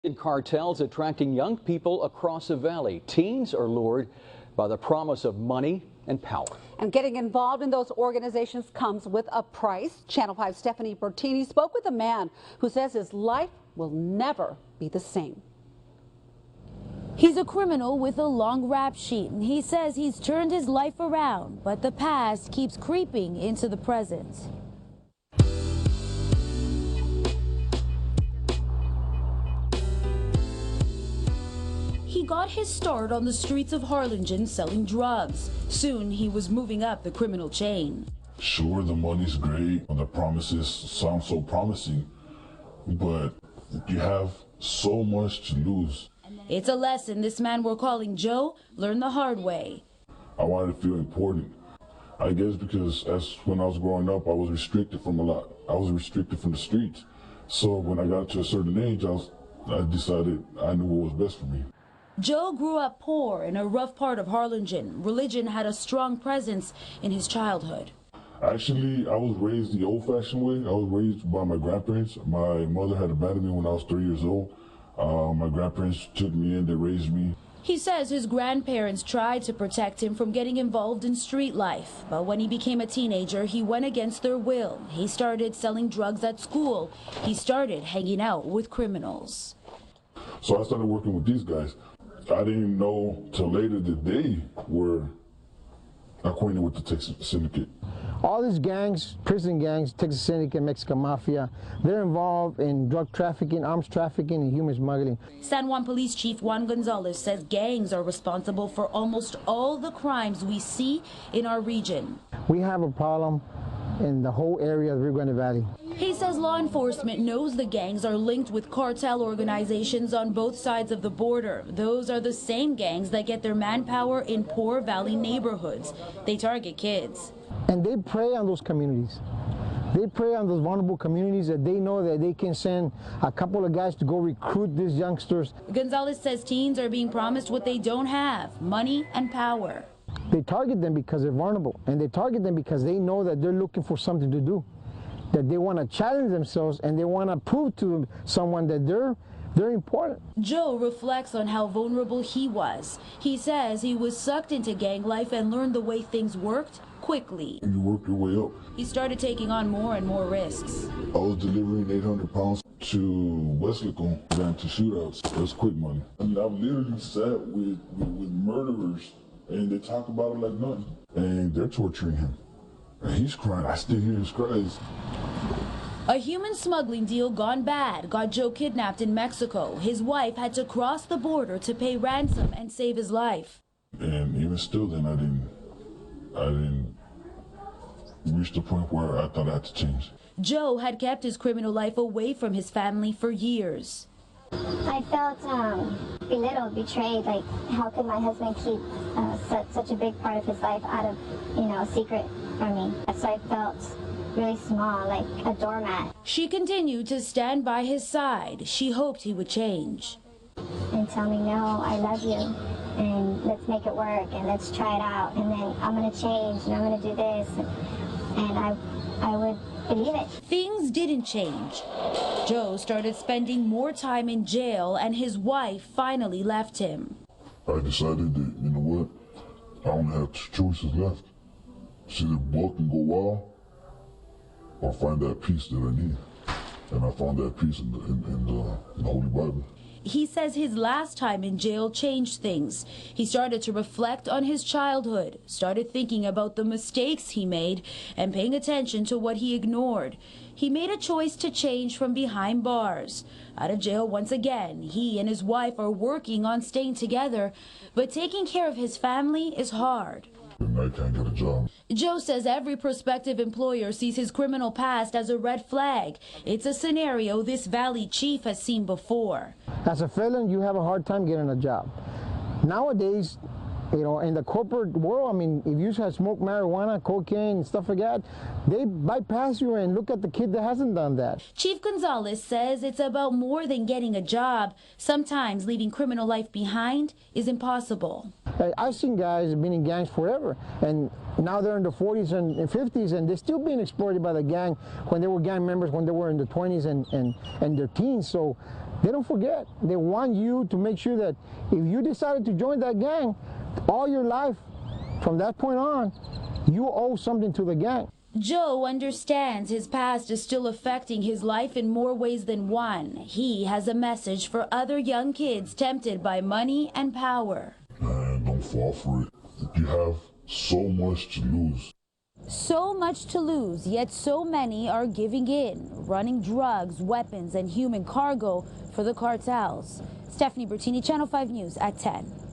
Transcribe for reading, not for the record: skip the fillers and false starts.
In cartels attracting young people across the valley. Teens are lured by the promise of money and power. And getting involved in those organizations comes with a price. Channel 5's Stephanie Bertini spoke with a man who says his life will never be the same. He's a criminal with a long rap sheet. He says he's turned his life around, but the past keeps creeping into the present. He got his start on the streets of Harlingen selling drugs. Soon he was moving up the criminal chain. Sure, the money's great, the promises sound so promising, but you have so much to lose. It's a lesson this man we're calling Joe learned the hard way. I wanted to feel important. I guess because when I was growing up, I was restricted from a lot. I was restricted from the streets. So when I got to a certain age, I decided I knew what was best for me. Joe grew up poor in a rough part of Harlingen. Religion had a strong presence in his childhood. Actually, I was raised the old-fashioned way. I was raised by my grandparents. My mother had abandoned me when I was 3 years old. My grandparents took me in, they raised me. He says his grandparents tried to protect him from getting involved in street life. But when he became a teenager, he went against their will. He started selling drugs at school. He started hanging out with criminals. So I started working with these guys. I didn't know till later that they were acquainted with the Texas Syndicate. All these gangs, prison gangs, Texas Syndicate, Mexican Mafia, they're involved in drug trafficking, arms trafficking, and human smuggling. San Juan Police Chief Juan Gonzalez says gangs are responsible for almost all the crimes we see in our region. We have a problem in the whole area of Rio Grande Valley. He says law enforcement knows the gangs are linked with cartel organizations on both sides of the border. Those are the same gangs that get their manpower in poor valley neighborhoods. They target kids. And they prey on those communities. They prey on those vulnerable communities that they know that they can send a couple of guys to go recruit these youngsters. Gonzalez says teens are being promised what they don't have, money and power. They target them because they're vulnerable, and they target them because they know that they're looking for something to do, that they want to challenge themselves and they want to prove to someone that they're important. Joe reflects on how vulnerable he was. He says he was sucked into gang life and learned the way things worked quickly. You work your way up. He started taking on more and more risks. I was delivering 800 pounds to Westlaco, down to shootouts. That's quick money. I mean, I've literally sat with murderers and they talk about it like nothing. And they're torturing him. And he's crying. I still hear his cries. A human smuggling deal gone bad got Joe kidnapped in Mexico. His wife had to cross the border to pay ransom and save his life. And even still then, I didn't reach the point where I thought I had to change. Joe had kept his criminal life away from his family for years. I felt belittled, betrayed. Like, how could my husband keep such a big part of his life out of, secret from me? So I felt really small, like a doormat. She continued to stand by his side. She hoped he would change. And tell me, no, I love you, and let's make it work, and let's try it out, and then I'm going to change, and I'm going to do this, and I would believe it. Things didn't change. Joe started spending more time in jail, and his wife finally left him. I decided that, you know what, I only have two choices left. It's either buck and go wild, or find that peace that I need. And I found that peace in the Holy Bible. He says his last time in jail changed things. He started to reflect on his childhood, started thinking about the mistakes he made, and paying attention to what he ignored. He made a choice to change from behind bars. Out of jail once again, he and his wife are working on staying together, but taking care of his family is hard. And I can't get a job. Joe says every prospective employer sees his criminal past as a red flag. It's a scenario this valley chief has seen before. As a felon, you have a hard time getting a job. Nowadays, in the corporate world, I mean, if you have smoked marijuana, cocaine, and stuff like that, they bypass you and look at the kid that hasn't done that. Chief Gonzalez says it's about more than getting a job. Sometimes leaving criminal life behind is impossible. I've seen guys been in gangs forever, and now they're in the 40s and 50s, and they're still being exploited by the gang when they were gang members, when they were in the 20s and their teens. So They don't forget. They want you to make sure that if you decided to join that gang, all your life, from that point on, you owe something to the gang. Joe understands his past is still affecting his life in more ways than one. He has a message for other young kids tempted by money and power. And don't fall for it. You have so much to lose. So much to lose, yet so many are giving in, running drugs, weapons, and human cargo for the cartels. Stephanie Bertini, Channel 5 News at 10.